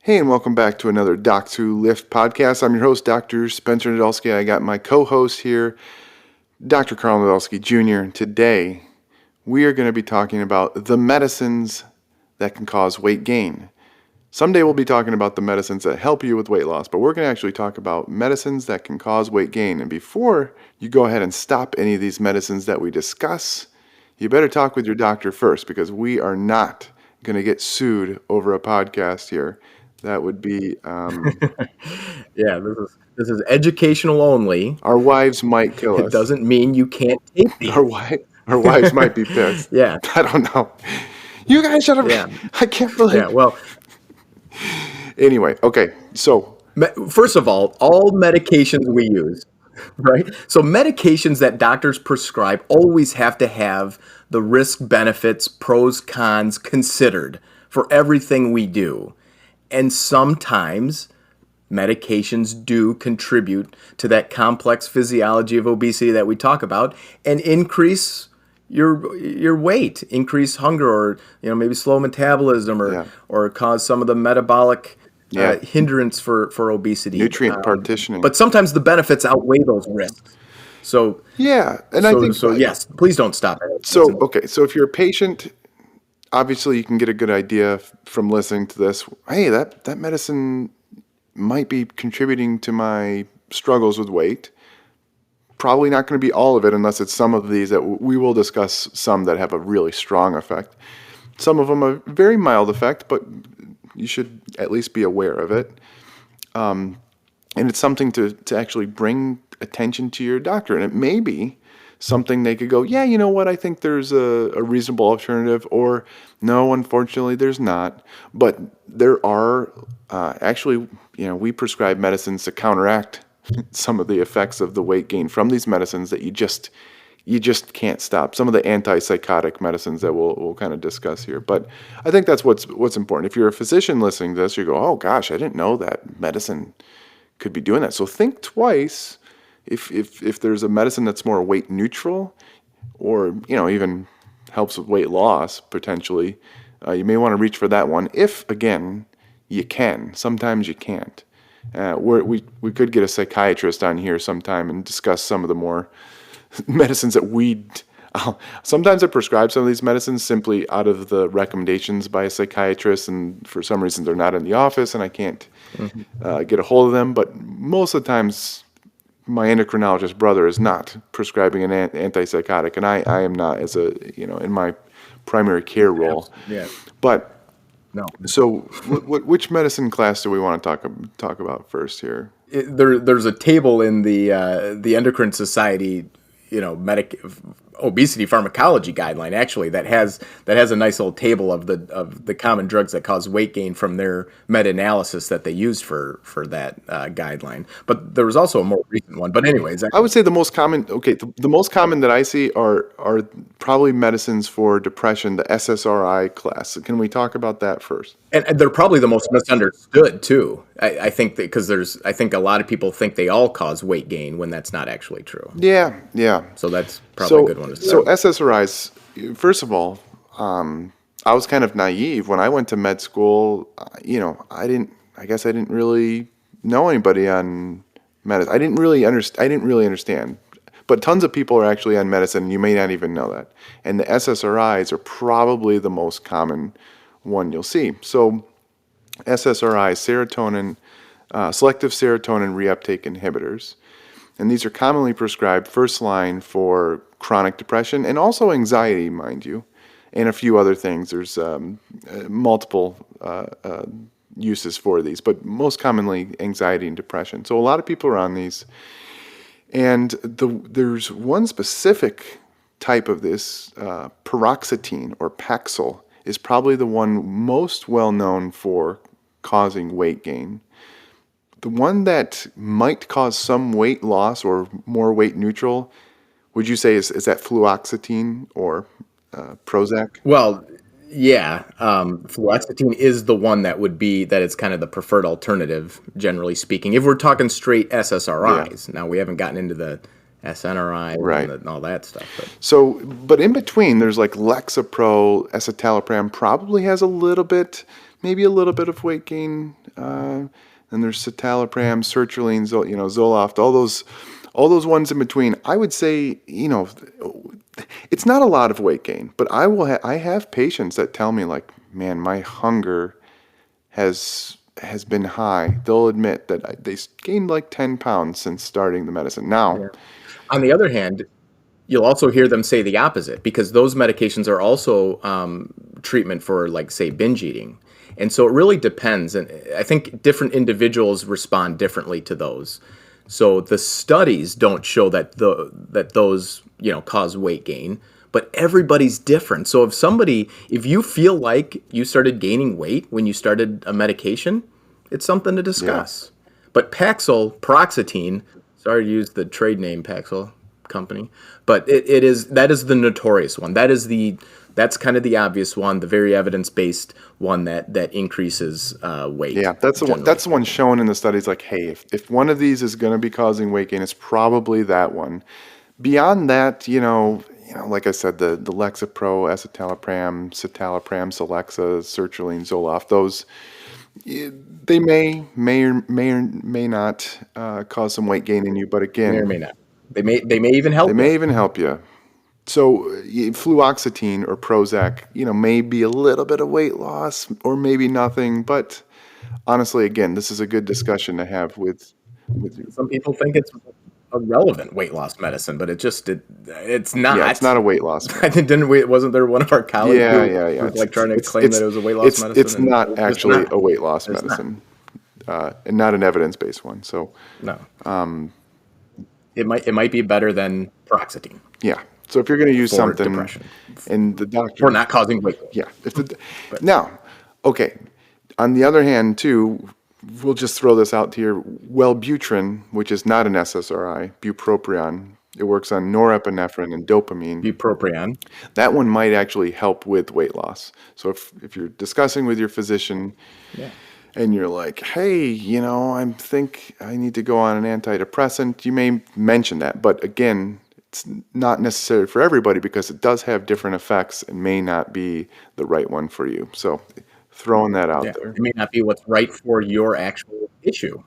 Hey, and welcome back to another Docs Who Lift podcast. I'm your host, Dr. Spencer Nadolsky. I got my co-host here, Dr. Karl Nadolsky Jr. And today, we are going to be talking about the medicines that can cause weight gain. Someday we'll be talking about the medicines that help you with weight loss, but we're going to actually talk about medicines that can cause weight gain. And before you go ahead and stop any of these medicines that we discuss, you better talk with your doctor first, because we are not going to get sued over a podcast here. That would be, Yeah, this is educational only. our wives might kill It us. doesn't mean you can't take these. Our wives might be pissed. Yeah. I don't know. You guys should have. Yeah. I can't believe. Yeah, well, Anyway, okay. So first of all medications we use, right? So medications that doctors prescribe always have to have the risk benefits, pros, cons considered for everything we do. And sometimes medications do contribute to that complex physiology of obesity that we talk about and increase your weight, increase hunger, or maybe slow metabolism, or cause some of the metabolic hindrance for obesity. Nutrient partitioning. But sometimes the benefits outweigh those risks. So yeah, and so, I think so. Yes, please don't stop it. So okay, so if you're a patient, obviously you can get a good idea from listening to this. Hey, that medicine might be contributing to my struggles with weight. Probably not going to be all of it, unless it's some of these that we will discuss. Some that have a really strong effect. Some of them a very mild effect, but you should at least be aware of it. And it's something to actually bring attention to your doctor. And it may be something they could go, yeah, you know what, I think there's a reasonable alternative, or no, unfortunately, there's not. But there are actually, we prescribe medicines to counteract some of the effects of the weight gain from these medicines that you just can't stop. Some of the antipsychotic medicines that we'll kind of discuss here. But I think that's what's important. If you're a physician listening to this, you go, oh gosh, I didn't know that medicine could be doing that. So think twice if there's a medicine that's more weight neutral, or even helps with weight loss potentially. You may want to reach for that one. If again you can, sometimes you can't. We could get a psychiatrist on here sometime and discuss some of the more medicines that sometimes I prescribe some of these medicines simply out of the recommendations by a psychiatrist, and for some reason they're not in the office and I can't get a hold of them. But most of the times, my endocrinologist brother is not prescribing an antipsychotic, and I am not, as in my primary care role. Yeah. But no. So, which medicine class do we want to talk about first here? There's a table in the Endocrine Society, obesity pharmacology guideline, actually, that has a nice little table of the common drugs that cause weight gain from their meta-analysis that they used for that guideline. But there was also a more recent one. But anyways, I would say the most common. Okay, the most common that I see are probably medicines for depression, the SSRI class. Can we talk about that first? And they're probably the most misunderstood too. I think that because I think a lot of people think they all cause weight gain when that's not actually true. Yeah. So that's probably a good one to start. So SSRIs, first of all, I was kind of naive when I went to med school. I didn't really know anybody on medicine. I didn't really understand. But tons of people are actually on medicine, and you may not even know that. And the SSRIs are probably the most common one you'll see. So SSRIs, selective serotonin reuptake inhibitors. And these are commonly prescribed first line for chronic depression and also anxiety, mind you, and a few other things. There's multiple uses for these, but most commonly anxiety and depression. So a lot of people are on these. And there's one specific type of this, paroxetine or Paxil, is probably the one most well known for causing weight gain. The one that might cause some weight loss or more weight neutral, would you say is that fluoxetine or Prozac? Well, yeah, fluoxetine is the one that it's kind of the preferred alternative, generally speaking. If we're talking straight SSRIs, Now we haven't gotten into the SNRI and all that stuff. But in between, there's like Lexapro, escitalopram probably has a little bit, maybe a little bit of weight gain. And there's citalopram, sertraline, Zoloft, all those ones in between. I would say, it's not a lot of weight gain, but I have patients that tell me like, man, my hunger has been high. They'll admit that they gained like 10 pounds since starting the medicine. Now, Yeah. On the other hand, you'll also hear them say the opposite because those medications are also treatment for, like, say, binge eating. And so it really depends. And I think different individuals respond differently to those. So the studies don't show that those cause weight gain, but everybody's different. So if you feel like you started gaining weight when you started a medication, it's something to yeah, discuss. But paroxetine, sorry to use the trade name Paxil company, but that is the notorious one. That's kind of the obvious one, the very evidence-based one that increases weight yeah, that's the one. generally. That's the one shown in the studies. Like, hey, if one of these is going to be causing weight gain, it's probably that one. Beyond that, like I said, the Lexapro, escitalopram, citalopram, Celexa, sertraline, Zoloft, those they may not cause some weight gain in you, but May or again, may not. They may even they help may you. even help you. So fluoxetine or Prozac, may be a little bit of weight loss or maybe nothing, but honestly, again, this is a good discussion to have with you. Some people think it's a relevant weight loss medicine, but it's Yeah, it's not. not a weight loss I medicine. think wasn't there one of our colleagues Yeah, who yeah, yeah. was It's like trying to it's claim that it's it was a weight loss it's medicine, it's and not it's just actually not. a weight loss It's not. medicine, and not an evidence-based one. So, No. It might be better than paroxetine yeah. So if you're going to use for something, depression, and the for doctor, not causing weight gain. yeah. But Now, okay. On the other hand, too, we'll just throw this out here. Wellbutrin, which is not an SSRI, bupropion, it works on norepinephrine and dopamine. bupropion. That one might actually help with weight loss. So if you're discussing with your physician Yeah. and you're like, hey, I think I need to go on an antidepressant, you may mention that. But again, it's not necessary for everybody because it does have different effects and may not be the right one for you. So throwing that out Yeah. there. It may not be what's right for your actual issue.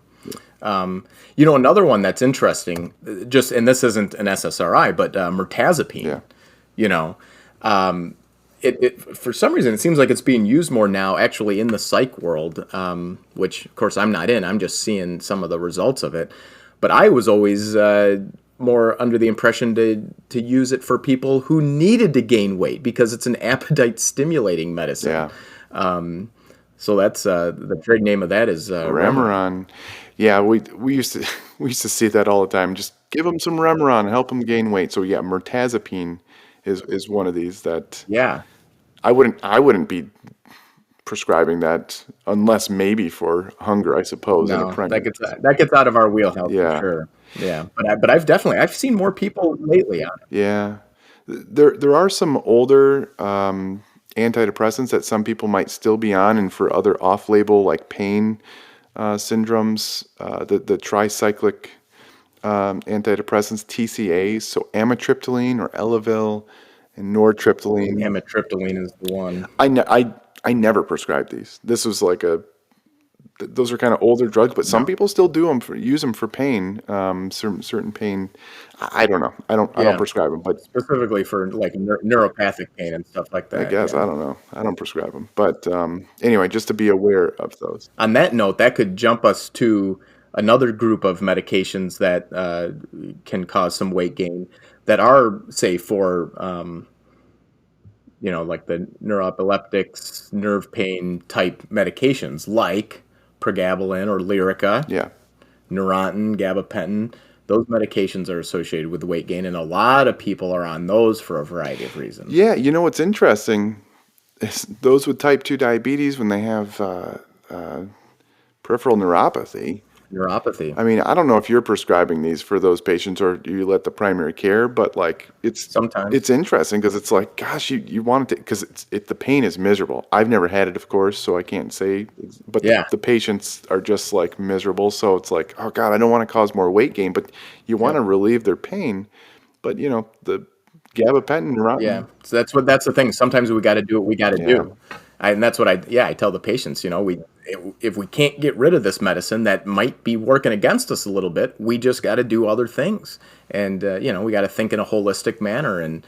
Another one that's interesting, and this isn't an SSRI, but Yeah. mirtazapine. You know, it for some reason it seems like it's being used more now, actually in the psych world, which of course I'm not in. I'm just seeing some of the results of it. But I was always more under the impression to use it for people who needed to gain weight because it's an appetite stimulating medicine. Yeah. So that's the trade name of that is Remeron. Remeron. Yeah, we used to we used to see that all the time. Just give them some Remeron, help them gain weight. So yeah, mirtazapine is one of these that Yeah. I wouldn't be prescribing that unless maybe for hunger, I suppose, in a No, primary. that gets out of our wheelhouse for Yeah, sure. Yeah, but I've seen more people lately on it. yeah. There are some older antidepressants that some people might still be on, and for other off-label like pain syndromes, the tricyclic antidepressants, TCAs, so amitriptyline or Elavil and nortriptyline. Amitriptyline is the one. I never prescribed these. This was like those are kind of older drugs, but some No. people still use them for pain, certain pain. I don't know. I don't Yeah, prescribe them, but specifically for like neuropathic pain and stuff like I that. guess Yeah. I don't know. I don't prescribe them, but anyway, just to be aware of those. On that note, that could jump us to another group of medications that can cause some weight gain that are, say, for like the neuroepileptics, nerve pain type medications like pregabalin or Lyrica, Yeah. Neurontin, gabapentin. Those medications are associated with weight gain, and a lot of people are on those for a variety of reasons. Yeah, what's interesting is those with type 2 diabetes, when they have peripheral neuropathy. Neuropathy, I mean, I don't know if you're prescribing these for those patients or do you let the primary care, but like sometimes. it's interesting because it's like, gosh, you want it to, because the pain is miserable. I've never had it, of course, so I can't say, but Yeah. the patients are just like miserable. So it's like, oh God, I don't want to cause more weight gain, but you want to Yep. relieve their pain. But the gabapentin, Yeah. neurontin, So that's the thing. Sometimes we got to do what we got to yeah, do. And that's what I tell the patients, if we can't get rid of this medicine that might be working against us a little bit, we just got to do other things. And, we got to think in a holistic manner. And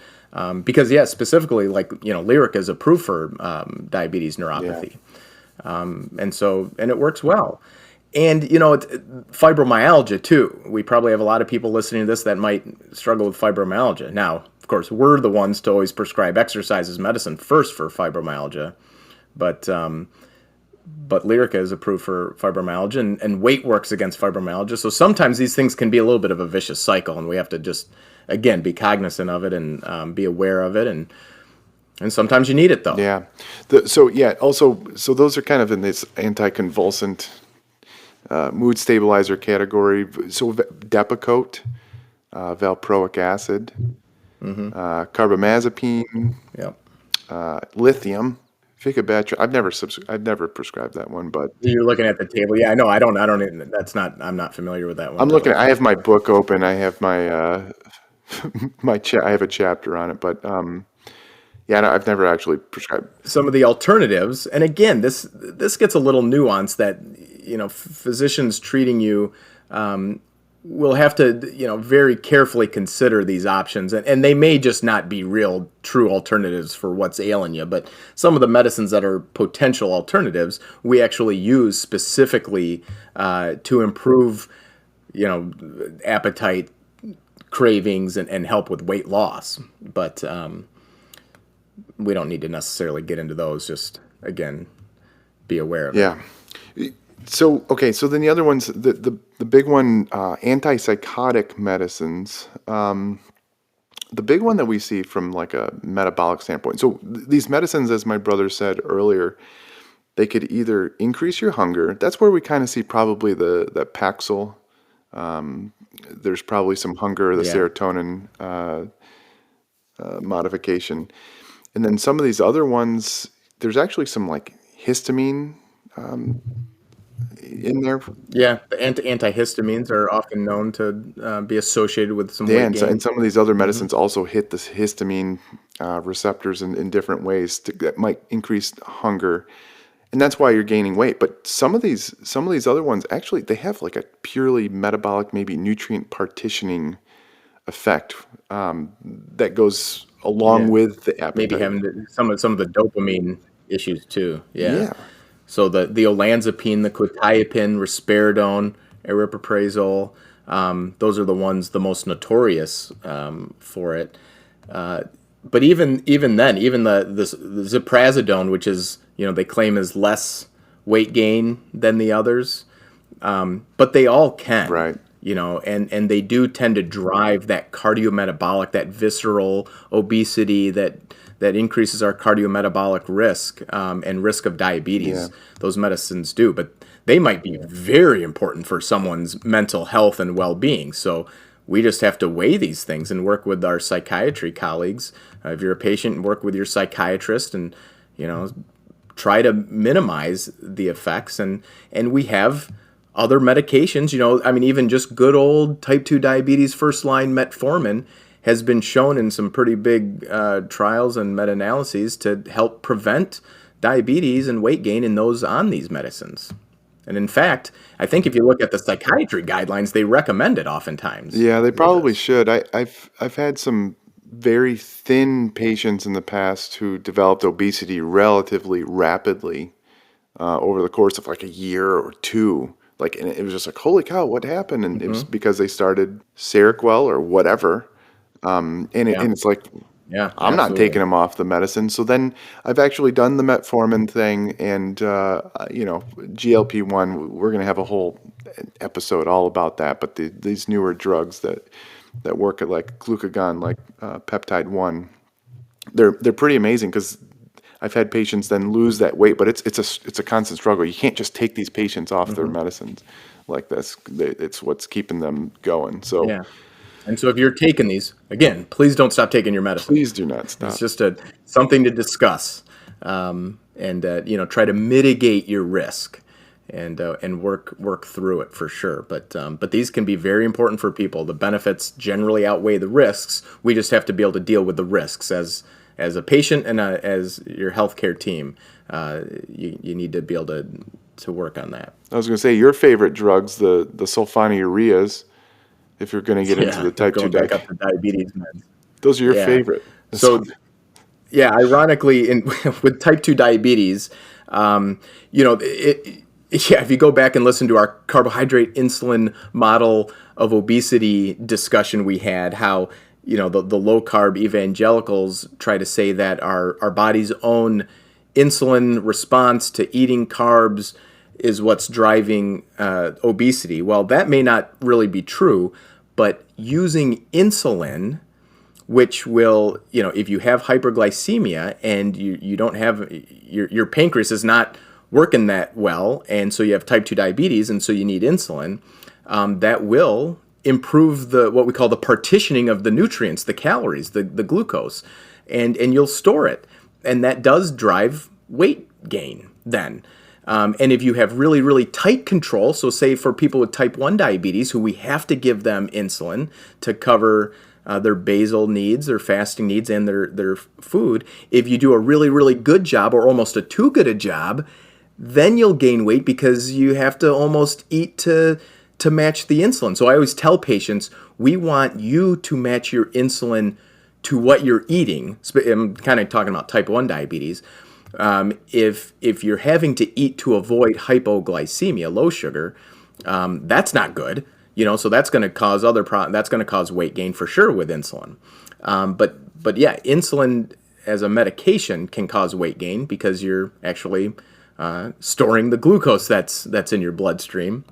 because, specifically, like, Lyrica is approved for diabetes neuropathy. And it works well. And, fibromyalgia, too. We probably have a lot of people listening to this that might struggle with fibromyalgia. Now, of course, we're the ones to always prescribe exercise as medicine first for fibromyalgia. But Lyrica is approved for fibromyalgia, and weight works against fibromyalgia. So sometimes these things can be a little bit of a vicious cycle, and we have to just, again, be cognizant of it and be aware of it. And sometimes you need it, though. Yeah. So those are kind of in this anticonvulsant mood stabilizer category. So Depakote, valproic acid, carbamazepine, lithium, Vicabetrin. I've never prescribed that one, but you're looking at the table. Yeah, I know. I don't. I'm not familiar with that one. I'm looking. I have my book open. I have my I have a chapter on it, but no, I've never actually prescribed some of the alternatives. And again, this gets a little nuanced that, physicians treating you will have to, very carefully consider these options. And they may just not be real, true alternatives for what's ailing you. But some of the medicines that are potential alternatives, we actually use specifically to improve, appetite, cravings, and help with weight loss. But we don't need to necessarily get into those. Just, again, be aware of it. Yeah. So then the other ones, the big one, antipsychotic medicines. The big one that we see from like a metabolic standpoint. So these medicines, as my brother said earlier, they could either increase your hunger. That's where we kind of see probably the Paxil. There's probably some hunger, the serotonin modification. And then some of these other ones, there's actually some like histamine in there. Yeah, the antihistamines are often known to be associated with some weight gain. And some of these other medicines also hit the histamine receptors in different ways that might increase hunger, and that's why you're gaining weight. But some of these other ones actually they have like a purely metabolic, maybe nutrient partitioning effect that goes along with the appetite. Maybe having some of the dopamine issues too. Yeah. So the olanzapine, the quetiapine, risperidone, aripiprazole, those are the most notorious for it. But even then, even the ziprasidone, which is they claim is less weight gain than the others, but they all can, right? And they do tend to drive that cardiometabolic, that visceral obesity that increases our cardiometabolic risk and risk of diabetes. Yeah. Those medicines do, but they might be very important for someone's mental health and well-being. So we just have to weigh these things and work with our psychiatry colleagues. If you're a patient, work with your psychiatrist and try to minimize the effects. And we have other medications, even just good old type 2 diabetes first line metformin has been shown in some pretty big trials and meta-analyses to help prevent diabetes and weight gain in those on these medicines. And in fact, I think if you look at the psychiatry guidelines, they recommend it oftentimes. Yeah, they probably should. I've had some very thin patients in the past who developed obesity relatively rapidly over the course of like a year or two. Like, and it was just like, holy cow, what happened? And it was because they started Seroquel or whatever. And it's like, I'm not taking them off the medicine. So then I've actually done the metformin thing and, GLP-1, we're going to have a whole episode all about that. But these newer drugs that work at like glucagon, like peptide 1, they're pretty amazing because I've had patients then lose that weight, but it's a constant struggle. You can't just take these patients off their medicines like this. It's what's keeping them going. So yeah. And so if you're taking these, again, please don't stop taking your medicine. Please do not stop. It's just something to discuss and try to mitigate your risk and work through it for sure. But these can be very important for people. The benefits generally outweigh the risks. We just have to be able to deal with the risks as as a patient and as your healthcare team, you need to be able to work on that. I was going to say your favorite drugs, the sulfonylureas, if you're going to get into Yeah, the type 2 going back up diabetes. to diabetes meds. Those are your Yeah. favorite. So yeah, ironically, in with type 2 diabetes, um, yeah, if you go back and listen to our carbohydrate insulin model of obesity discussion we had, how the low carb evangelicals try to say that our body's own insulin response to eating carbs is what's driving obesity. Well, that may not really be true, but using insulin, which will, if you have hyperglycemia and you don't have your pancreas is not working that well, and so you have type 2 diabetes, and so you need insulin, that will improve what we call the partitioning of the nutrients, the calories, the glucose, and you'll store it, and that does drive weight gain then. And if you have really, really tight control, so say for people with type 1 diabetes, who we have to give them insulin to cover their basal needs, their fasting needs, and their food, if you do a really, really good job or almost a too good a job, then you'll gain weight because you have to almost eat to match the insulin. So I always tell patients, we want you to match your insulin to what you're eating. I'm kind of talking about type 1 diabetes. If you're having to eat to avoid hypoglycemia, low sugar, that's not good. So that's going to cause that's going to cause weight gain for sure with insulin. But yeah, insulin as a medication can cause weight gain because you're actually storing the glucose that's in your bloodstream.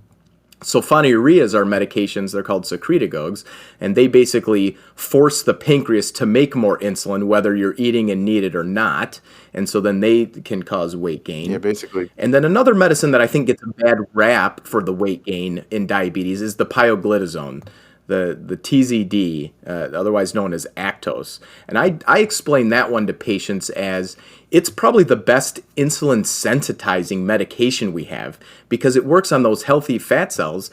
Sulfonylureas are medications, they're called secretagogues, and they basically force the pancreas to make more insulin whether you're eating and need it or not, and so then they can cause weight gain. Yeah, basically. And then another medicine that I think gets a bad rap for the weight gain in diabetes is the pioglitazone, the TZD, otherwise known as Actos. And I explain that one to patients as it's probably the best insulin sensitizing medication we have because it works on those healthy fat cells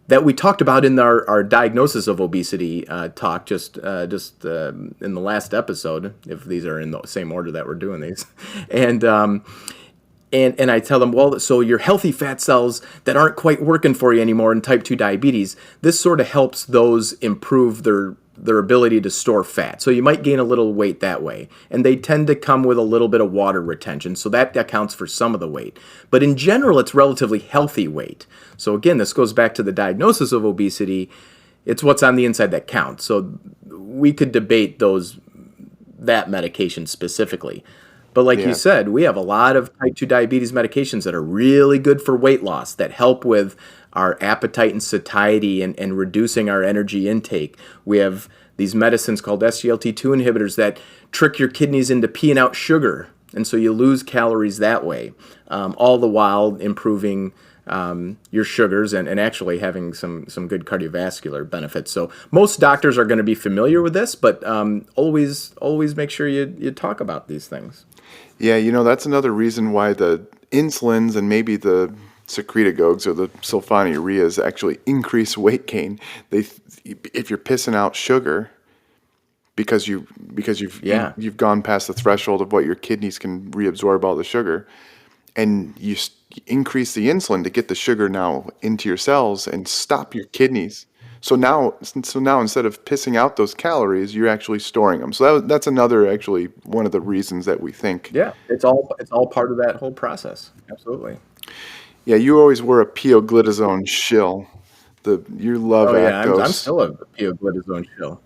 that we talked about in our diagnosis of obesity talk just in the last episode, if these are in the same order that we're doing these. And I tell them, well, so your healthy fat cells that aren't quite working for you anymore in type 2 diabetes, this sort of helps those improve their ability to store fat. So you might gain a little weight that way. And they tend to come with a little bit of water retention. So that accounts for some of the weight. But in general, it's relatively healthy weight. So again, this goes back to the diagnosis of obesity. It's what's on the inside that counts. So we could debate that medication specifically. But like you said, we have a lot of type 2 diabetes medications that are really good for weight loss, that help with our appetite and satiety and reducing our energy intake. We have these medicines called SGLT2 inhibitors that trick your kidneys into peeing out sugar, and so you lose calories that way, all the while improving your sugars and actually having some good cardiovascular benefits. So most doctors are going to be familiar with this, but always make sure you talk about these things. Yeah, that's another reason why the insulins and maybe the secretagogues or the sulfonylureas actually increase weight gain. If you're pissing out sugar because you've gone past the threshold of what your kidneys can reabsorb all the sugar, and you increase the insulin to get the sugar now into your cells and stop your kidneys. So now instead of pissing out those calories, you're actually storing them. So that's another actually one of the reasons that we think. Yeah, it's all part of that whole process. Absolutely. Yeah, you always were a pioglitazone shill. You love Actos. I'm still a pioglitazone shill.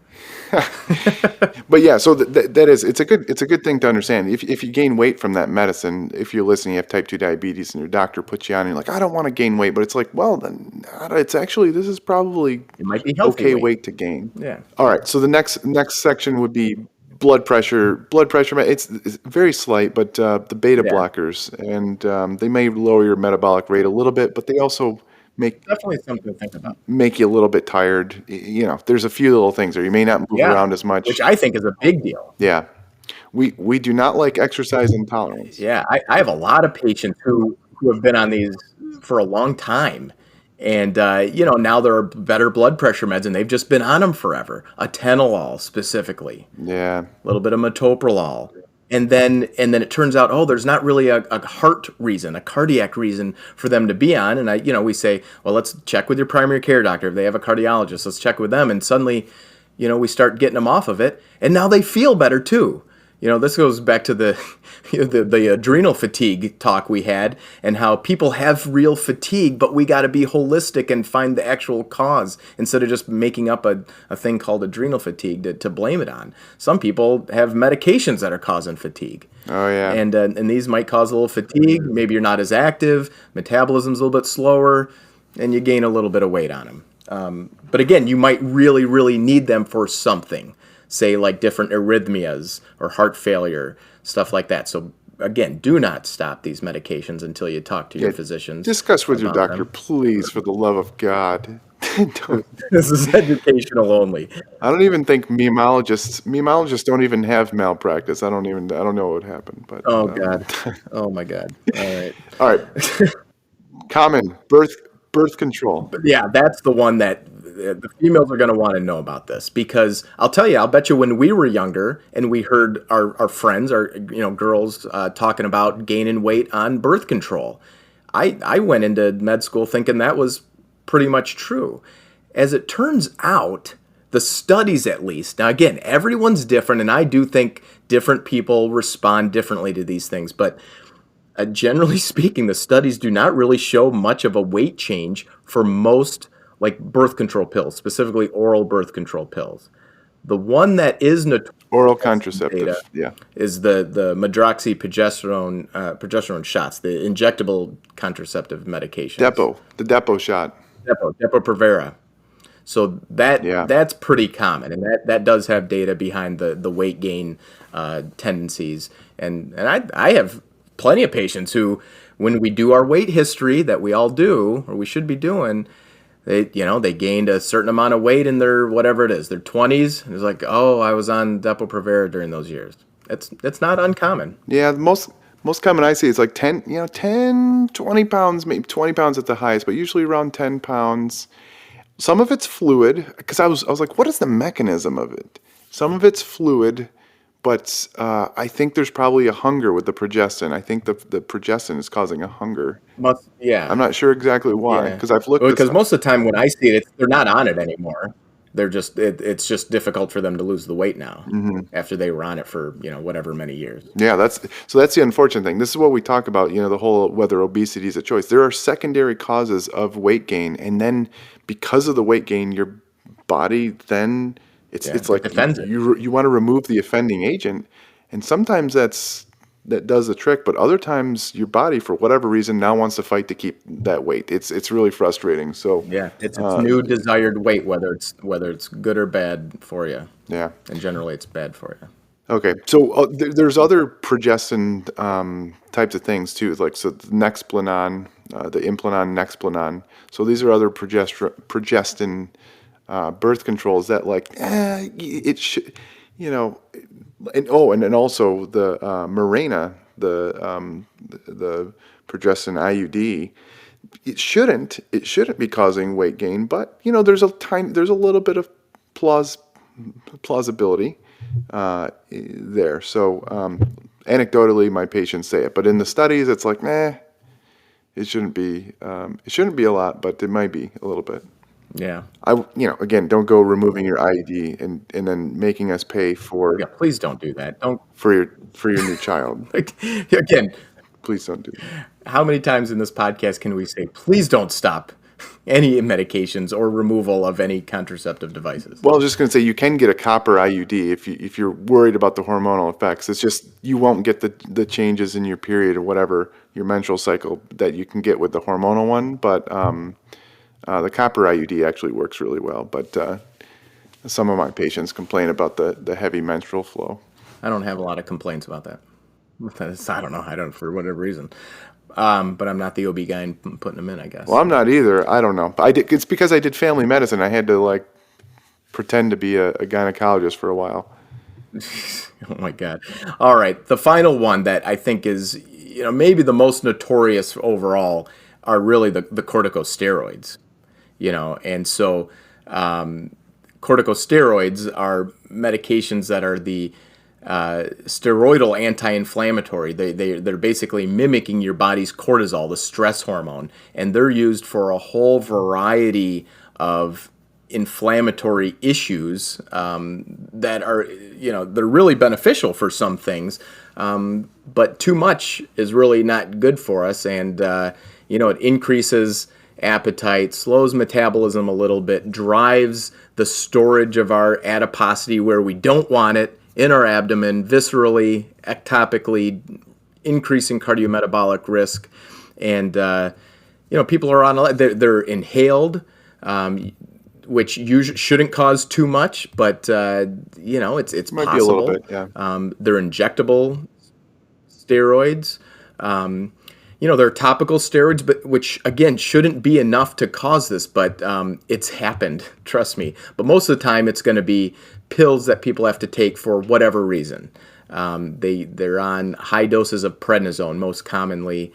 But yeah, so it's a good thing to understand. If you gain weight from that medicine, if you're listening, you have type 2 diabetes, and your doctor puts you on, and you're like, I don't want to gain weight, but it's like, well, then it's actually this is probably it might be healthy okay weight to gain. Yeah. All right. So the next section would be blood pressure. Blood pressure. It's very slight, but the beta blockers, and they may lower your metabolic rate a little bit, but they also definitely something to think about. Make you a little bit tired. There's a few little things there. You may not move around as much, which I think is a big deal. Yeah, we do not like exercise intolerance. Yeah, I have a lot of patients who have been on these for a long time, and now there are better blood pressure meds, and they've just been on them forever. Atenolol specifically. Yeah, a little bit of metoprolol. and then it turns out, oh, there's not really a heart reason, a cardiac reason for them to be on. And we say, well, let's check with your primary care doctor. If they have a cardiologist, let's check with them. And suddenly, we start getting them off of it, and now they feel better too. This goes back to the the adrenal fatigue talk we had, and how people have real fatigue, but we got to be holistic and find the actual cause instead of just making up a thing called adrenal fatigue to blame it on. Some people have medications that are causing fatigue. Oh, yeah. And these might cause a little fatigue. Maybe you're not as active, metabolism's a little bit slower, and you gain a little bit of weight on them. But again, you might really, really need them for something. Say like different arrhythmias or heart failure, stuff like that. So again, do not stop these medications until you talk to your physicians. Discuss with your about doctor, them. please, for the love of God. Don't- This is educational only. I don't even think memeologists don't even have malpractice. I don't know what would happen. But Oh God. Oh my God. All right. all right, common birth control. Yeah, that's the one that the females are going to want to know about this, because I'll bet you when we were younger and we heard our friends, our girls talking about gaining weight on birth control, I went into med school thinking that was pretty much true. As it turns out, the studies at least, now again, everyone's different, and I do think different people respond differently to these things, but generally speaking, the studies do not really show much of a weight change for most like birth control pills, specifically oral birth control pills. The one that is notorious Oral contraceptive. Yeah. is the progesterone shots, the injectable contraceptive medications. The Depo shot. Depo-Provera. So Yeah. that's pretty common, and that does have data behind the weight gain tendencies. And I have plenty of patients who, when we do our weight history that we all do, or we should be doing, they gained a certain amount of weight in their whatever it is, their 20s. And it's like, oh, I was on Depo-Provera during those years. It's not uncommon. Yeah, the most common I see is like 10, 20 pounds, maybe 20 pounds at the highest, but usually around 10 pounds. Some of it's fluid, because I was like, what is the mechanism of it? Some of it's fluid, but I think there's probably a hunger with the progestin. I think the progestin is causing a hunger. Yeah. I'm not sure exactly why, Yeah. because I've looked this Because up. most of the time when I see it, they're not on it anymore. They're just it's just difficult for them to lose the weight now after they were on it for whatever many years. Yeah, that's the unfortunate thing. This is what we talk about, the whole whether obesity is a choice. There are secondary causes of weight gain, and then because of the weight gain, your body then it's like defends it. you want to remove the offending agent, and sometimes that does the trick, but other times your body, for whatever reason, now wants to fight to keep that weight. It's really frustrating. So Yeah, it's new desired weight, whether it's good or bad for you, yeah. and generally it's bad for you. Okay, so there's other progestin types of things too, like the Nexplanon, the Implanon, Nexplanon. So these are other progestin birth controls that it should, and then also the Mirena, the progestin IUD. It shouldn't be causing weight gain, but there's a little bit of plausibility there. So anecdotally, my patients say it, but in the studies, it's like, it shouldn't be a lot, but it might be a little bit. Yeah. Again, don't go removing your IUD and then making us pay for Yeah, please don't do that. Don't for your new child. again. Please don't do that. How many times in this podcast can we say, please don't stop any medications or removal of any contraceptive devices? Well, I was just going to say you can get a copper IUD if you're worried about the hormonal effects. It's just you won't get the changes in your period or whatever, your menstrual cycle, that you can get with the hormonal one. But the copper IUD actually works really well. But some of my patients complain about the heavy menstrual flow. I don't have a lot of complaints about that. I don't for whatever reason. But I'm not the OB guy putting them in, I guess. Well, I'm not either. I don't know. It's because I did family medicine. I had to pretend to be a gynecologist for a while. Oh my God. All right. The final one that I think is, maybe the most notorious overall are really the corticosteroids, and so corticosteroids are medications that are the steroidal anti-inflammatory. They're basically mimicking your body's cortisol, the stress hormone, and they're used for a whole variety of inflammatory issues that are, they're really beneficial for some things, but too much is really not good for us, and it increases appetite, slows metabolism a little bit, drives the storage of our adiposity where we don't want it in our abdomen, viscerally, ectopically, increasing cardiometabolic risk. And people are on they're inhaled, which usually shouldn't cause too much, but it's Might be a little possible. bit, yeah. They're injectable steroids. There are topical steroids, but which again shouldn't be enough to cause this, but it's happened. Trust me. But most of the time, it's going to be pills that people have to take for whatever reason. They're on high doses of prednisone, most commonly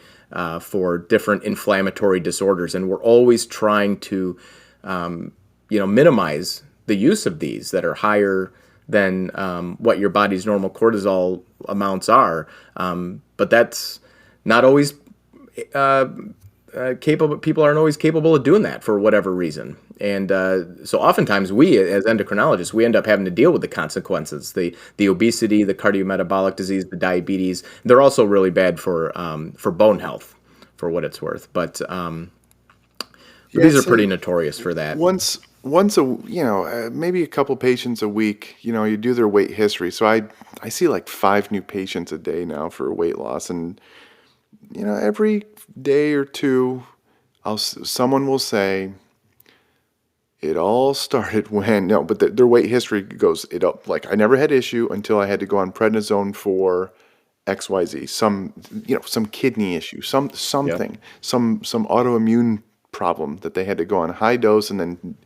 for different inflammatory disorders, and we're always trying to minimize the use of these that are higher than what your body's normal cortisol amounts are. But that's not always capable. People aren't always capable of doing that for whatever reason. And so oftentimes we, as endocrinologists, we end up having to deal with the consequences, the obesity, the cardiometabolic disease, the diabetes. They're also really bad for bone health, for what it's worth. But these are pretty notorious for that. Once maybe a couple patients a week, you do their weight history. So I see like 5 new patients a day now for weight loss, and every day or two, someone will say, it all started when, no, but their weight history goes, like, I never had issue until I had to go on prednisone for XYZ, some kidney issue, something, Yep. some autoimmune problem that they had to go on high dose and then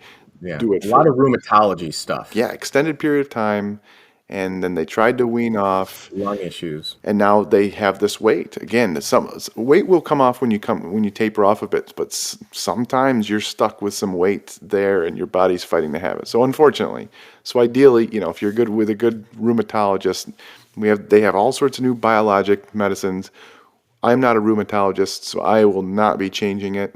do it A for, lot of rheumatology stuff, extended period of time. And then they tried to wean off, lung issues. and now they have this weight again. Some weight will come off when you taper off a bit, but sometimes you're stuck with some weight there, and your body's fighting to have it. So unfortunately, ideally, if you're good with a good rheumatologist, they have all sorts of new biologic medicines. I'm not a rheumatologist, so I will not be changing it,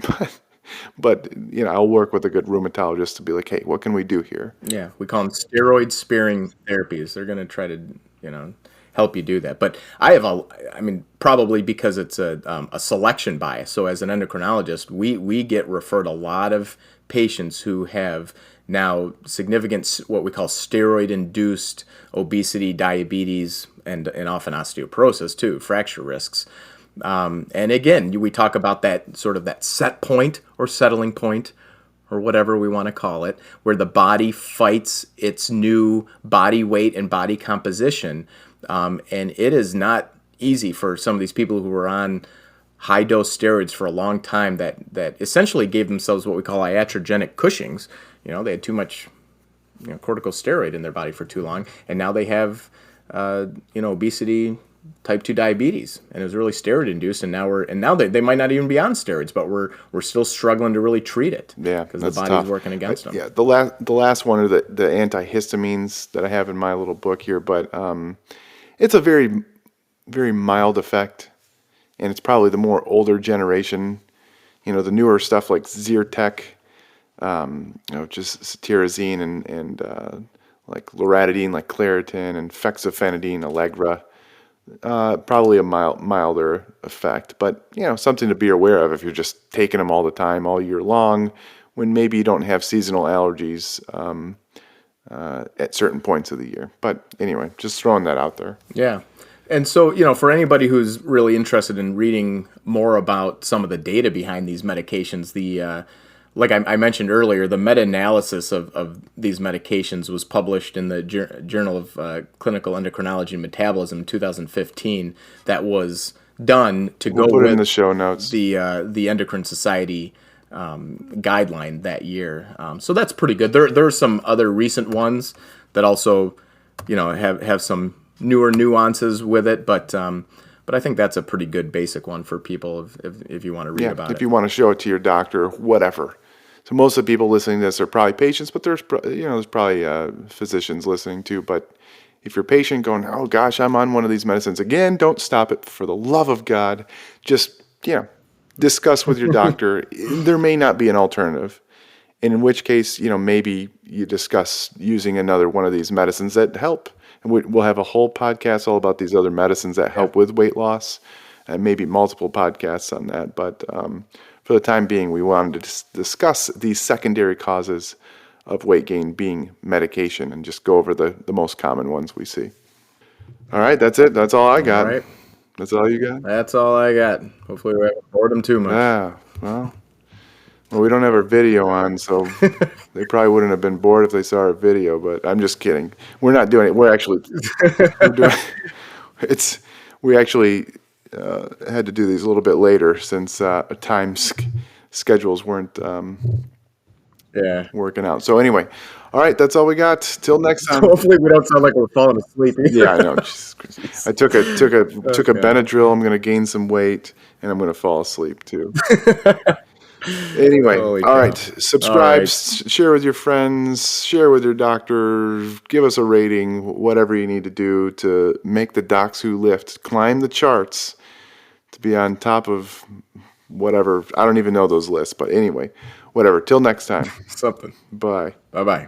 but I'll work with a good rheumatologist to be like, hey, what can we do here? Yeah, we call them steroid-sparing therapies. They're going to try to, help you do that. But probably because it's a selection bias. So as an endocrinologist, we get referred a lot of patients who have now significant what we call steroid-induced obesity, diabetes, and often osteoporosis too, fracture risks. And again, we talk about that sort of that set point or settling point, or whatever we want to call it, where the body fights its new body weight and body composition. And it is not easy for some of these people who were on high dose steroids for a long time that essentially gave themselves what we call iatrogenic Cushing's. They had too much corticosteroid in their body for too long, and now they have obesity, type 2 diabetes, and it was really steroid induced, and now they might not even be on steroids, but we're still struggling to really treat it. Yeah, because the that's body's tough. working against them. Yeah, the last one are the antihistamines that I have in my little book here, but it's a very, very mild effect, and it's probably the more older generation. The newer stuff like Zyrtec, just cetirizine and like loratadine, like Claritin, and fexofenadine, Allegra. Probably a milder effect, but something to be aware of if you're just taking them all the time, all year long, when maybe you don't have seasonal allergies at certain points of the year. But anyway, just throwing that out there. Yeah. And so, for anybody who's really interested in reading more about some of the data behind these medications, like I mentioned earlier, the meta-analysis of these medications was published in the Journal of Clinical Endocrinology and Metabolism in 2015. That was done to We'll go put it with in the show notes. the Endocrine Society guideline that year. So that's pretty good. There are some other recent ones that also, have some newer nuances with it, but I think that's a pretty good basic one for people if you want to read about it. If you want to show it to your doctor, whatever. So most of the people listening to this are probably patients, but there's probably physicians listening too. But If you're a patient going, oh gosh, I'm on one of these medicines again, don't stop it for the love of God. Just, discuss with your doctor. There may not be an alternative. And in which case, maybe you discuss using another one of these medicines that help. And we'll have a whole podcast all about these other medicines that help with weight loss, and maybe multiple podcasts on that. But for the time being, we wanted to discuss these secondary causes of weight gain being medication and just go over the most common ones we see. All right, that's it. That's all I All got. right. That's all you got? That's all I got. Hopefully we haven't bored them too much. Yeah, well, we don't have our video on, so they probably wouldn't have been bored if they saw our video, but I'm just kidding. We're not doing it. We're doing we actually had to do these a little bit later since schedules weren't Yeah. working out. So anyway, all right, that's all we got. Till next time. Hopefully we don't sound like we're falling asleep either. Yeah, I know. I took a Benadryl. I'm going to gain some weight, and I'm going to fall asleep too. Anyway, Holy all cow. right. Subscribe, All right. share with your friends, share with your doctor, give us a rating, whatever you need to do to make the Docs Who Lift climb the charts to be on top of whatever. I don't even know those lists, but anyway, whatever. Till next time. Something. Bye. Bye-bye.